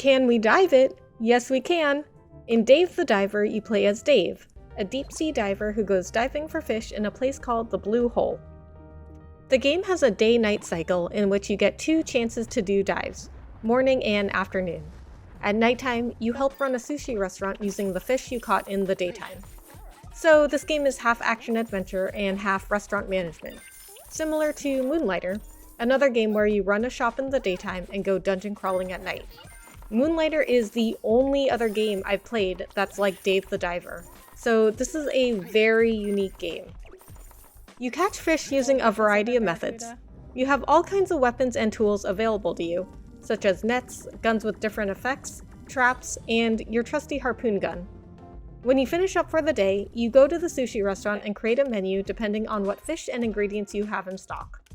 Can we dive it? Yes, we can! In Dave the Diver, you play as Dave, a deep-sea diver who goes diving for fish in a place called the Blue Hole. The game has a day-night cycle in which you get 2 chances to do dives, morning and afternoon. At nighttime, you help run a sushi restaurant using the fish you caught in the daytime. So this game is half action-adventure and half restaurant management, similar to Moonlighter, another game where you run a shop in the daytime and go dungeon crawling at night. Moonlighter is the only other game I've played that's like Dave the Diver, so this is a very unique game. You catch fish using a variety of methods. You have all kinds of weapons and tools available to you, such as nets, guns with different effects, traps, and your trusty harpoon gun. When you finish up for the day, you go to the sushi restaurant and create a menu depending on what fish and ingredients you have in stock.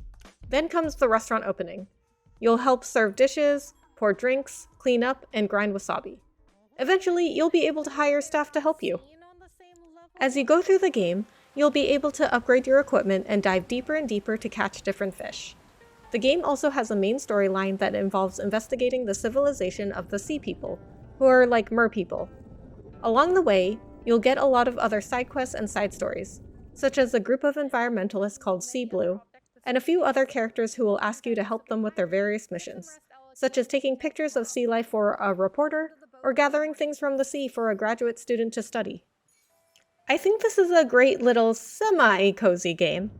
Then comes the restaurant opening. You'll help serve dishes, pour drinks, clean up, and grind wasabi. Eventually, you'll be able to hire staff to help you. As you go through the game, you'll be able to upgrade your equipment and dive deeper and deeper to catch different fish. The game also has a main storyline that involves investigating the civilization of the sea people, who are like mer people. Along the way, you'll get a lot of other side quests and side stories, such as a group of environmentalists called Sea Blue, and a few other characters who will ask you to help them with their various missions, such as taking pictures of sea life for a reporter, or gathering things from the sea for a graduate student to study. I think this is a great little semi-cozy game.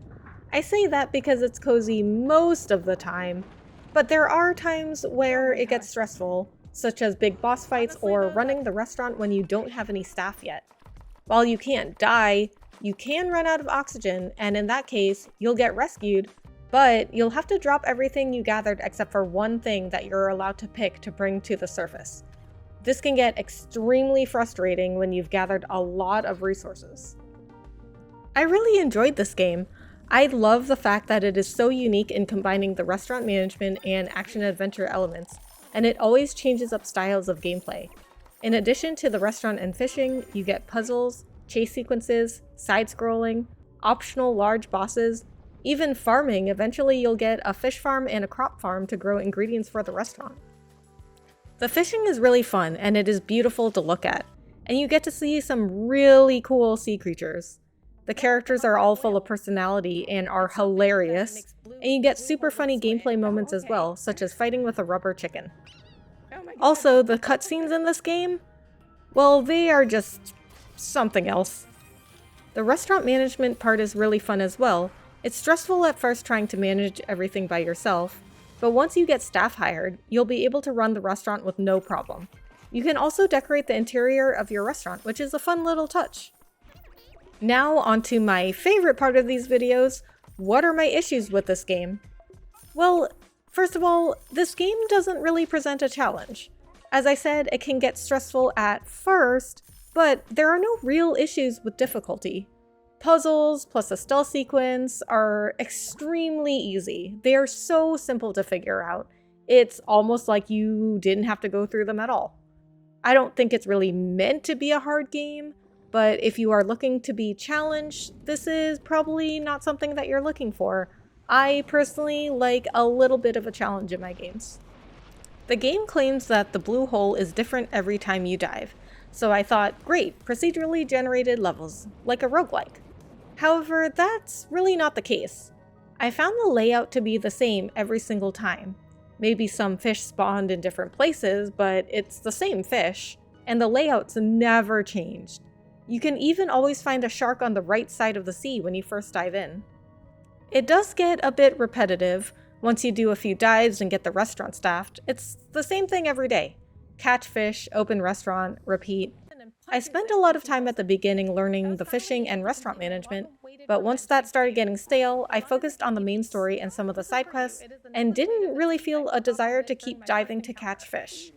I say that because it's cozy most of the time, but there are times where it gets stressful, such as big boss fights or running the restaurant when you don't have any staff yet. While you can't die, you can run out of oxygen, and in that case, you'll get rescued, but you'll have to drop everything you gathered except for one thing that you're allowed to pick to bring to the surface. This can get extremely frustrating when you've gathered a lot of resources. I really enjoyed this game. I love the fact that it is so unique in combining the restaurant management and action-adventure elements, and it always changes up styles of gameplay. In addition to the restaurant and fishing, you get puzzles, chase sequences, side-scrolling, optional large bosses, even farming. Eventually you'll get a fish farm and a crop farm to grow ingredients for the restaurant. The fishing is really fun and it is beautiful to look at, and you get to see some really cool sea creatures. The characters are all full of personality and are hilarious, and you get super funny gameplay moments as well, such as fighting with a rubber chicken. Also, the cutscenes in this game, well, they are just something else. The restaurant management part is really fun as well. It's stressful at first trying to manage everything by yourself, but once you get staff hired, you'll be able to run the restaurant with no problem. You can also decorate the interior of your restaurant, which is a fun little touch. Now onto my favorite part of these videos. What are my issues with this game? Well, first of all, this game doesn't really present a challenge. As I said, it can get stressful at first, but there are no real issues with difficulty. Puzzles plus a stealth sequence are extremely easy. They are so simple to figure out. It's almost like you didn't have to go through them at all. I don't think it's really meant to be a hard game, but if you are looking to be challenged, this is probably not something that you're looking for. I personally like a little bit of a challenge in my games. The game claims that the blue hole is different every time you dive, so I thought, great, procedurally generated levels, like a roguelike. However, that's really not the case. I found the layout to be the same every single time. Maybe some fish spawned in different places, but it's the same fish, and the layout's never changed. You can even always find a shark on the right side of the sea when you first dive in. It does get a bit repetitive. Once you do a few dives and get the restaurant staffed, it's the same thing every day. Catch fish, open restaurant, repeat. I spent a lot of time at the beginning learning the fishing and restaurant management, but once that started getting stale, I focused on the main story and some of the side quests, and didn't really feel a desire to keep diving to catch fish.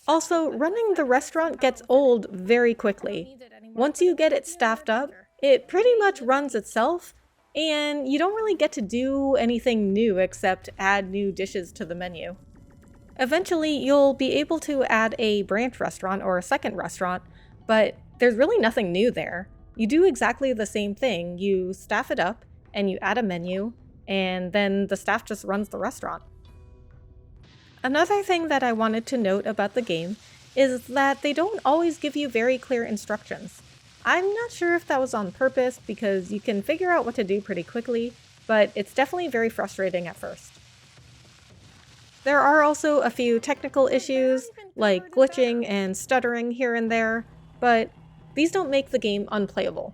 Also, running the restaurant gets old very quickly. Once you get it staffed up, it pretty much runs itself, and you don't really get to do anything new except add new dishes to the menu. Eventually, you'll be able to add a branch restaurant or a second restaurant, but there's really nothing new there. You do exactly the same thing. You staff it up, and you add a menu, and then the staff just runs the restaurant. Another thing that I wanted to note about the game is that they don't always give you very clear instructions. I'm not sure if that was on purpose because you can figure out what to do pretty quickly, but it's definitely very frustrating at first. There are also a few technical issues, like glitching and stuttering here and there, but these don't make the game unplayable.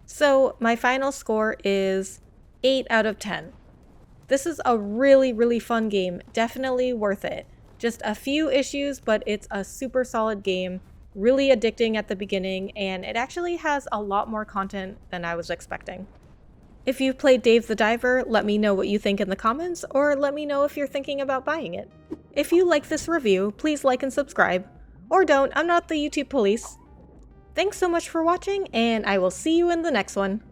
So my final score is 8 out of 10. This is a really fun game, definitely worth it. Just a few issues, but it's a super solid game, really addicting at the beginning, and it actually has a lot more content than I was expecting. If you've played Dave the Diver, let me know what you think in the comments, or let me know if you're thinking about buying it. If you like this review, please like and subscribe. Or don't, I'm not the YouTube police. Thanks so much for watching, and I will see you in the next one.